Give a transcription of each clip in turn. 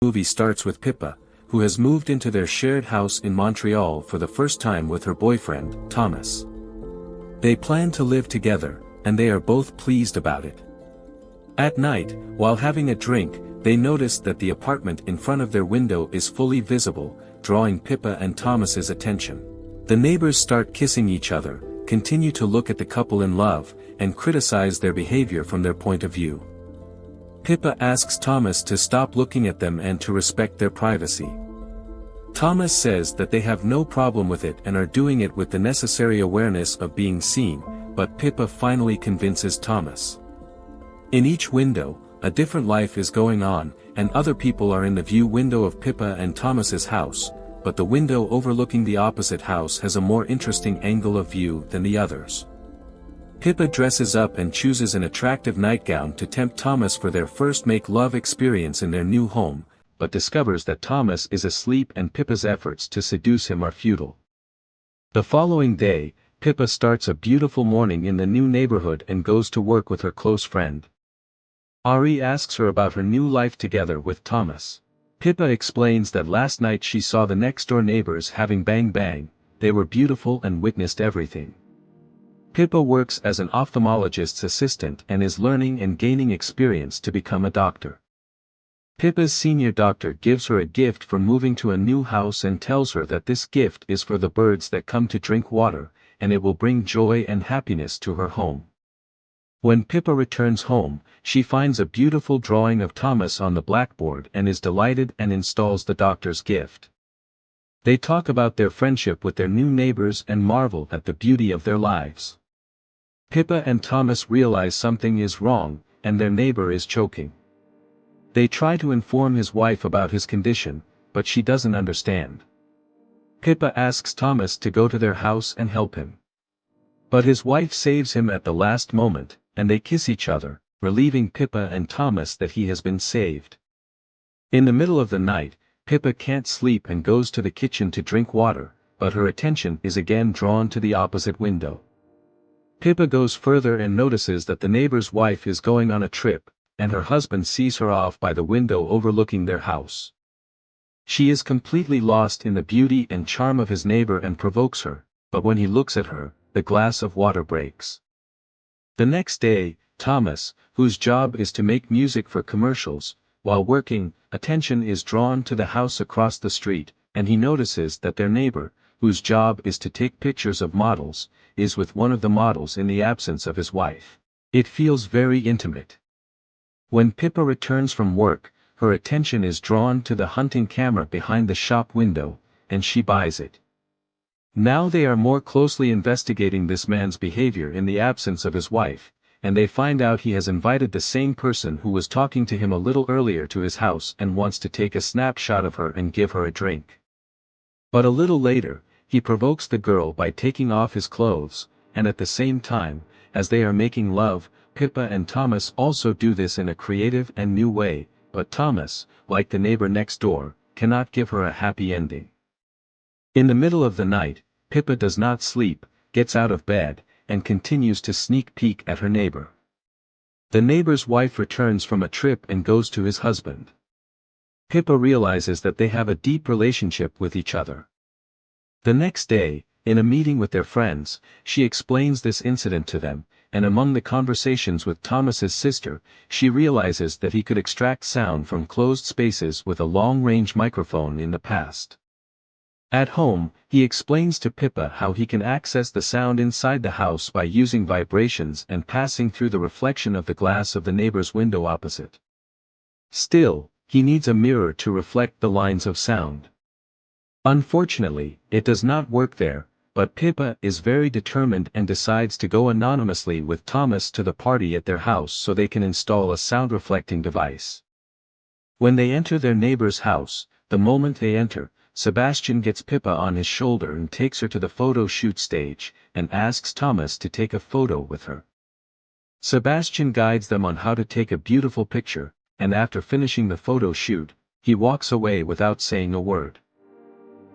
movie starts with Pippa, who has moved into their shared house in Montreal for the first time with her boyfriend, Thomas. They plan to live together, and they are both pleased about it. At night, while having a drink, they notice that the apartment in front of their window is fully visible, drawing Pippa and Thomas's attention. The neighbors start kissing each other, continue to look at the couple in love, and criticize their behavior from their point of view. Pippa asks Thomas to stop looking at them and to respect their privacy. Thomas says that they have no problem with it and are doing it with the necessary awareness of being seen, but Pippa finally convinces Thomas. In each window, a different life is going on, and other people are in the view window of Pippa and Thomas's house, but the window overlooking the opposite house has a more interesting angle of view than the others. Pippa dresses up and chooses an attractive nightgown to tempt Thomas for their first make-love experience in their new home, but discovers that Thomas is asleep and Pippa's efforts to seduce him are futile. The following day, Pippa starts a beautiful morning in the new neighborhood and goes to work with her close friend. Ari asks her about her new life together with Thomas. Pippa explains that last night she saw the next-door neighbors having bang bang, they were beautiful and witnessed everything. Pippa works as an ophthalmologist's assistant and is learning and gaining experience to become a doctor. Pippa's senior doctor gives her a gift for moving to a new house and tells her that this gift is for the birds that come to drink water, and it will bring joy and happiness to her home. When Pippa returns home, she finds a beautiful drawing of Thomas on the blackboard and is delighted and installs the doctor's gift. They talk about their friendship with their new neighbors and marvel at the beauty of their lives. Pippa and Thomas realize something is wrong, and their neighbor is choking. They try to inform his wife about his condition, but she doesn't understand. Pippa asks Thomas to go to their house and help him. But his wife saves him at the last moment, and they kiss each other, relieving Pippa and Thomas that he has been saved. In the middle of the night, Pippa can't sleep and goes to the kitchen to drink water, but her attention is again drawn to the opposite window. Pippa goes further and notices that the neighbor's wife is going on a trip, and her husband sees her off by the window overlooking their house. She is completely lost in the beauty and charm of his neighbor and provokes her, but when he looks at her, the glass of water breaks. The next day, Thomas, whose job is to make music for commercials, while working, attention is drawn to the house across the street, and he notices that their neighbor, whose job is to take pictures of models, is with one of the models in the absence of his wife. It feels very intimate. When Pippa returns from work, her attention is drawn to the hunting camera behind the shop window, and she buys it. Now they are more closely investigating this man's behavior in the absence of his wife, and they find out he has invited the same person who was talking to him a little earlier to his house and wants to take a snapshot of her and give her a drink. But a little later, he provokes the girl by taking off his clothes, and at the same time, as they are making love, Pippa and Thomas also do this in a creative and new way, but Thomas, like the neighbor next door, cannot give her a happy ending. In the middle of the night, Pippa does not sleep, gets out of bed, and continues to sneak peek at her neighbor. The neighbor's wife returns from a trip and goes to his husband. Pippa realizes that they have a deep relationship with each other. The next day, in a meeting with their friends, she explains this incident to them, and among the conversations with Thomas's sister, she realizes that he could extract sound from closed spaces with a long-range microphone in the past. At home, he explains to Pippa how he can access the sound inside the house by using vibrations and passing through the reflection of the glass of the neighbor's window opposite. Still, he needs a mirror to reflect the lines of sound. Unfortunately, it does not work there, but Pippa is very determined and decides to go anonymously with Thomas to the party at their house so they can install a sound-reflecting device. When they enter their neighbor's house, the moment they enter, Sebastian gets Pippa on his shoulder and takes her to the photo shoot stage, and asks Thomas to take a photo with her. Sebastian guides them on how to take a beautiful picture, and after finishing the photo shoot, he walks away without saying a word.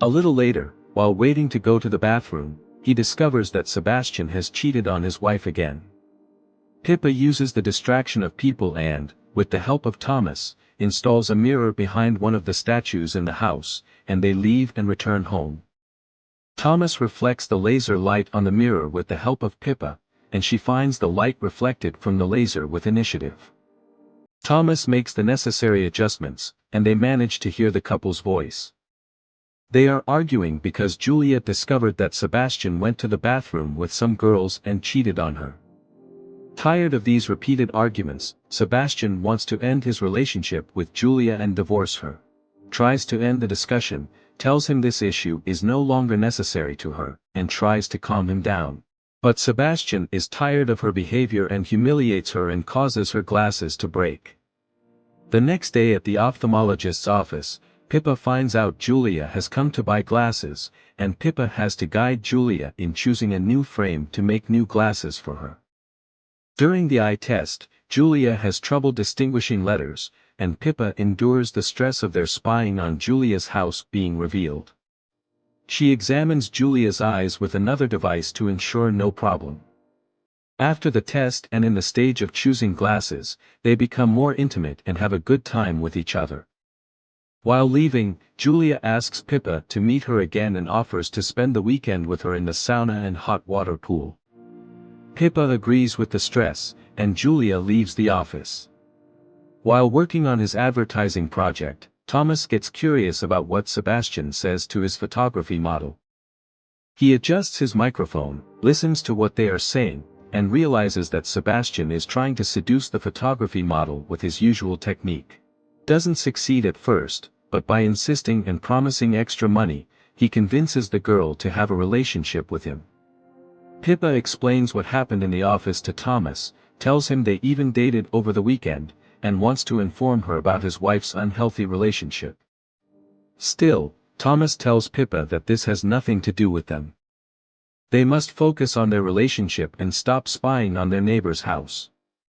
A little later, while waiting to go to the bathroom, he discovers that Sebastian has cheated on his wife again. Pippa uses the distraction of people and, with the help of Thomas, installs a mirror behind one of the statues in the house, and they leave and return home. Thomas reflects the laser light on the mirror with the help of Pippa, and she finds the light reflected from the laser with initiative. Thomas makes the necessary adjustments, and they manage to hear the couple's voice. They are arguing because Julia discovered that Sebastian went to the bathroom with some girls and cheated on her. Tired of these repeated arguments, Sebastian wants to end his relationship with Julia and divorce her. Tries to end the discussion, tells him this issue is no longer necessary to her, and tries to calm him down. But Sebastian is tired of her behavior and humiliates her and causes her glasses to break. The next day at the ophthalmologist's office, Pippa finds out Julia has come to buy glasses, and Pippa has to guide Julia in choosing a new frame to make new glasses for her. During the eye test, Julia has trouble distinguishing letters, and Pippa endures the stress of their spying on Julia's house being revealed. She examines Julia's eyes with another device to ensure no problem. After the test and in the stage of choosing glasses, they become more intimate and have a good time with each other. While leaving, Julia asks Pippa to meet her again and offers to spend the weekend with her in the sauna and hot water pool. Pippa agrees with the stress, and Julia leaves the office. While working on his advertising project, Thomas gets curious about what Sebastian says to his photography model. He adjusts his microphone, listens to what they are saying, and realizes that Sebastian is trying to seduce the photography model with his usual technique. Doesn't succeed at first, but by insisting and promising extra money, he convinces the girl to have a relationship with him. Pippa explains what happened in the office to Thomas, tells him they even dated over the weekend, and wants to inform her about his wife's unhealthy relationship. Still, Thomas tells Pippa that this has nothing to do with them. They must focus on their relationship and stop spying on their neighbor's house.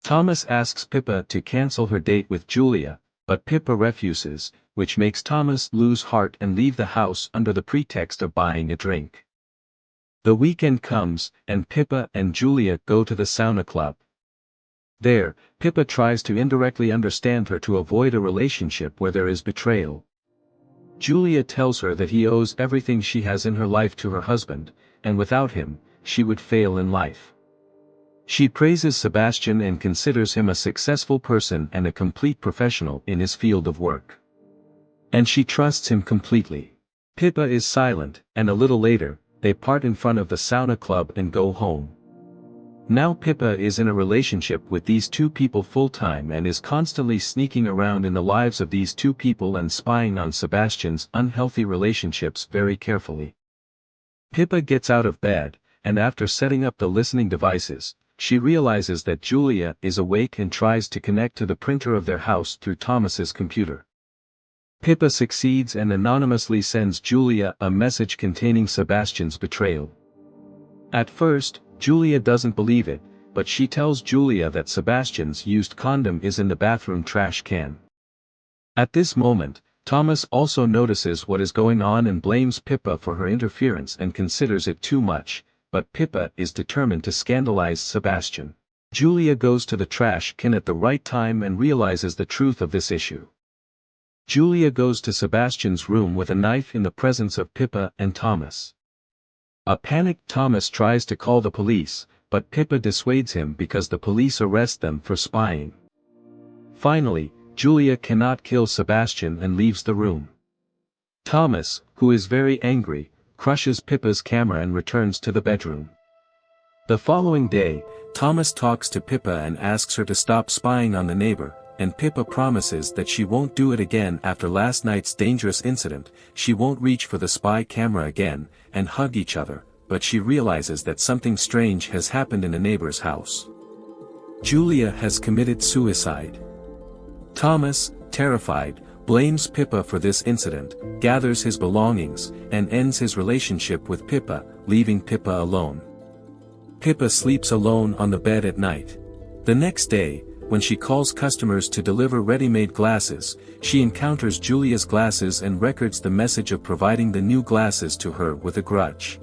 Thomas asks Pippa to cancel her date with Julia, but Pippa refuses, which makes Thomas lose heart and leave the house under the pretext of buying a drink. The weekend comes, and Pippa and Julia go to the sauna club. There, Pippa tries to indirectly understand her to avoid a relationship where there is betrayal. Julia tells her that he owes everything she has in her life to her husband, and without him, she would fail in life. She praises Sebastian and considers him a successful person and a complete professional in his field of work. And she trusts him completely. Pippa is silent, and a little later, they part in front of the sauna club and go home. Now Pippa is in a relationship with these two people full-time and is constantly sneaking around in the lives of these two people and spying on Sebastian's unhealthy relationships very carefully. Pippa gets out of bed, and after setting up the listening devices, she realizes that Julia is awake and tries to connect to the printer of their house through Thomas's computer. Pippa succeeds and anonymously sends Julia a message containing Sebastian's betrayal. At first, Julia doesn't believe it, but she tells Julia that Sebastian's used condom is in the bathroom trash can. At this moment, Thomas also notices what is going on and blames Pippa for her interference and considers it too much, but Pippa is determined to scandalize Sebastian. Julia goes to the trash can at the right time and realizes the truth of this issue. Julia goes to Sebastian's room with a knife in the presence of Pippa and Thomas. A panicked Thomas tries to call the police, but Pippa dissuades him because the police arrest them for spying. Finally, Julia cannot kill Sebastian and leaves the room. Thomas, who is very angry, crushes Pippa's camera and returns to the bedroom. The following day, Thomas talks to Pippa and asks her to stop spying on the neighbor, and Pippa promises that she won't do it again after last night's dangerous incident. She won't reach for the spy camera again, and hug each other, but she realizes that something strange has happened in the neighbor's house. Julia has committed suicide. Thomas, terrified, blames Pippa for this incident, gathers his belongings, and ends his relationship with Pippa, leaving Pippa alone. Pippa sleeps alone on the bed at night. The next day, when she calls customers to deliver ready-made glasses, she encounters Julia's glasses and records the message of providing the new glasses to her with a grudge.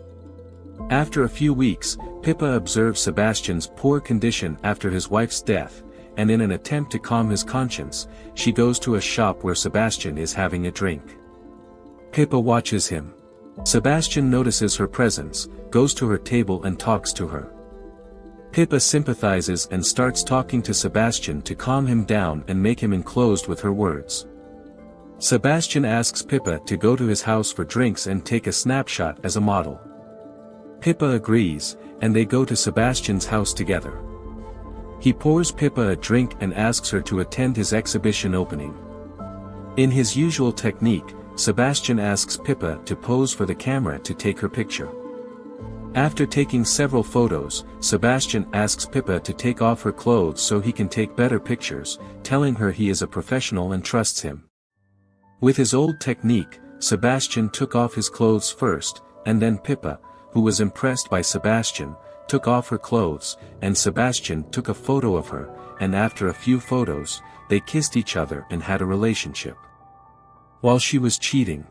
After a few weeks, Pippa observes Sebastian's poor condition after his wife's death, and in an attempt to calm his conscience, she goes to a shop where Sebastian is having a drink. Pippa watches him. Sebastian notices her presence, goes to her table and talks to her. Pippa sympathizes and starts talking to Sebastian to calm him down and make him enclosed with her words. Sebastian asks Pippa to go to his house for drinks and take a snapshot as a model. Pippa agrees, and they go to Sebastian's house together. He pours Pippa a drink and asks her to attend his exhibition opening. In his usual technique, Sebastian asks Pippa to pose for the camera to take her picture. After taking several photos, Sebastian asks Pippa to take off her clothes so he can take better pictures, telling her he is a professional and trusts him. With his old technique, Sebastian took off his clothes first, and then Pippa, who was impressed by Sebastian, took off her clothes, and Sebastian took a photo of her, and after a few photos, they kissed each other and had a relationship. While she was cheating.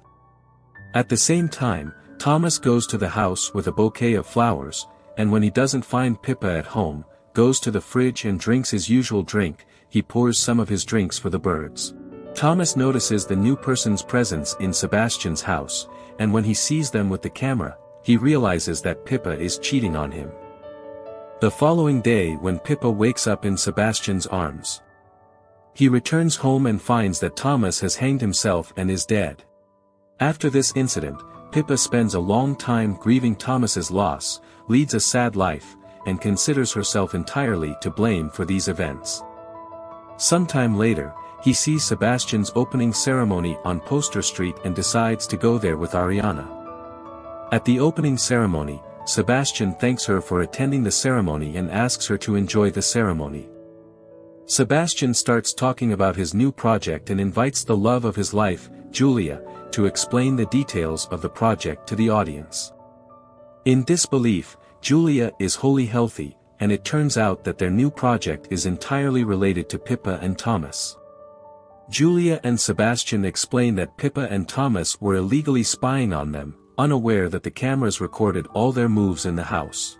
At the same time, Thomas goes to the house with a bouquet of flowers, and when he doesn't find Pippa at home, goes to the fridge and drinks his usual drink. He pours some of his drinks for the birds. Thomas notices the new person's presence in Sebastian's house, and when he sees them with the camera, he realizes that Pippa is cheating on him. The following day when Pippa wakes up in Sebastian's arms, he returns home and finds that Thomas has hanged himself and is dead. After this incident, Pippa spends a long time grieving Thomas's loss, leads a sad life, and considers herself entirely to blame for these events. Sometime later, he sees Sebastian's opening ceremony on Poster Street and decides to go there with Ariana. At the opening ceremony, Sebastian thanks her for attending the ceremony and asks her to enjoy the ceremony. Sebastian starts talking about his new project and invites the love of his life, Julia, to explain the details of the project to the audience. In disbelief, Julia is wholly healthy, and it turns out that their new project is entirely related to Pippa and Thomas. Julia and Sebastian explain that Pippa and Thomas were illegally spying on them, unaware that the cameras recorded all their moves in the house.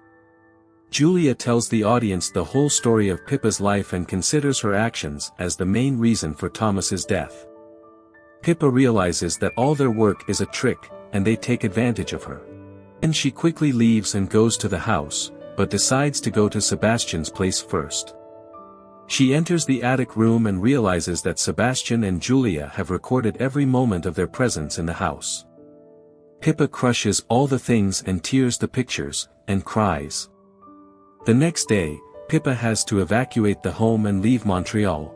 Julia tells the audience the whole story of Pippa's life and considers her actions as the main reason for Thomas's death. Pippa realizes that all their work is a trick, and they take advantage of her. And she quickly leaves and goes to the house, but decides to go to Sebastian's place first. She enters the attic room and realizes that Sebastian and Julia have recorded every moment of their presence in the house. Pippa crushes all the things and tears the pictures, and cries. The next day, Pippa has to evacuate the home and leave Montreal.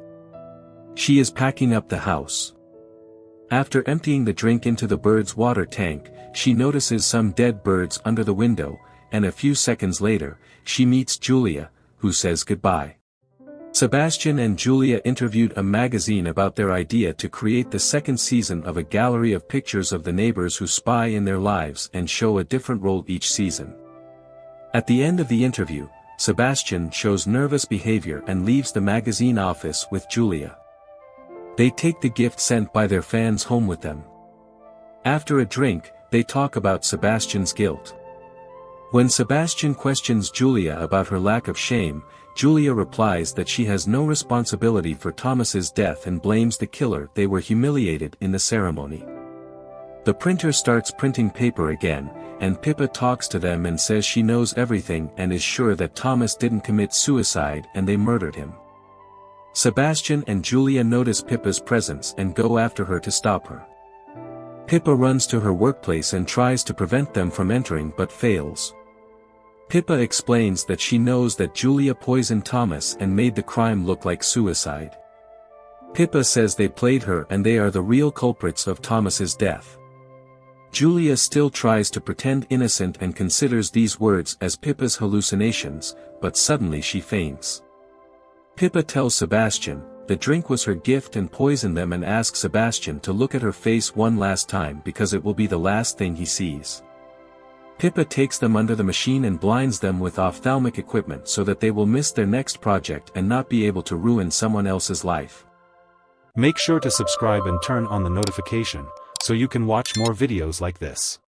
She is packing up the house. After emptying the drink into the bird's water tank, she notices some dead birds under the window, and a few seconds later, she meets Julia, who says goodbye. Sebastian and Julia interviewed a magazine about their idea to create the second season of a gallery of pictures of the neighbors who spy in their lives and show a different role each season. At the end of the interview, Sebastian shows nervous behavior and leaves the magazine office with Julia. They take the gift sent by their fans home with them. After a drink, they talk about Sebastian's guilt. When Sebastian questions Julia about her lack of shame, Julia replies that she has no responsibility for Thomas's death and blames the killer. They were humiliated in the ceremony. The printer starts printing paper again, and Pippa talks to them and says she knows everything and is sure that Thomas didn't commit suicide and they murdered him. Sebastian and Julia notice Pippa's presence and go after her to stop her. Pippa runs to her workplace and tries to prevent them from entering but fails. Pippa explains that she knows that Julia poisoned Thomas and made the crime look like suicide. Pippa says they played her and they are the real culprits of Thomas's death. Julia still tries to pretend innocent and considers these words as Pippa's hallucinations, but suddenly she faints. Pippa tells Sebastian the drink was her gift and poisoned them and asks Sebastian to look at her face one last time because it will be the last thing he sees. Pippa takes them under the machine and blinds them with ophthalmic equipment so that they will miss their next project and not be able to ruin someone else's life. Make sure to subscribe and turn on the notification, so you can watch more videos like this.